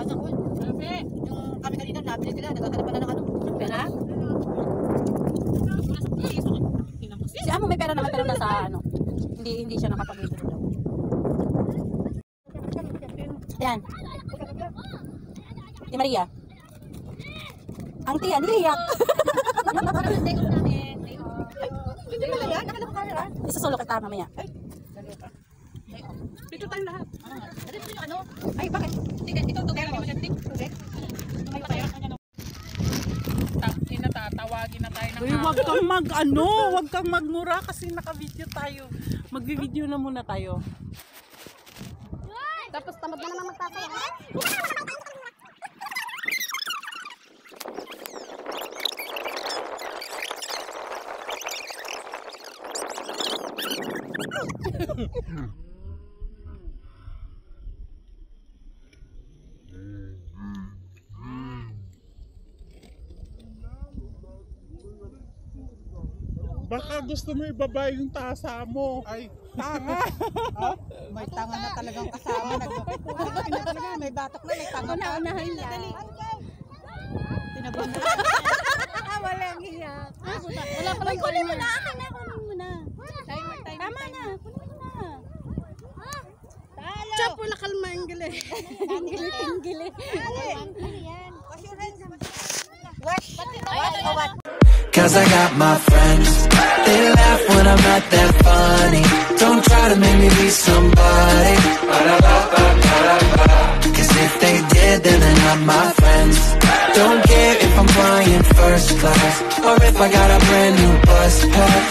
Sana all. Yung kami kanina, nabili sila. Nagkakaroon pa na ng ano. Pera? Si Amo may pera naman pero nasa ano. Hindi siya nakapag-withdraw daw. Yan. Si Maria. Ang tiyan, niyak. Hindi mo yan, nakala ko camera. Isasolo ka tama mamaya. Dito tayo lahat. Dito yung ano? Ay, bakit? Ito tugay mo siya tik. May tayo. Tatawagin na tayo ng Uy, wag kang magmura kasi naka-video tayo. Magvi-video na muna tayo. Tapos tamad na naman magtataya. Baka gusto mo ibaba yung tasa mo. Ay, tanga. May tanga na talagang kasama. Nagpapit na talaga. May batok na, may tanga na. Unahan niya. Tinabang na. Walang hiyak. Wala pa lang kunin mo na. Kunin mo na. Tama na. Kunin mo na. Chapo na kalma ang gili. Ang gili. Cause I got my friends. They laugh when I'm not that funny. Don't try to make me be somebody. Cause if they did, then they're not my friends. Don't care if I'm flying first class or if I got a brand new bus pass.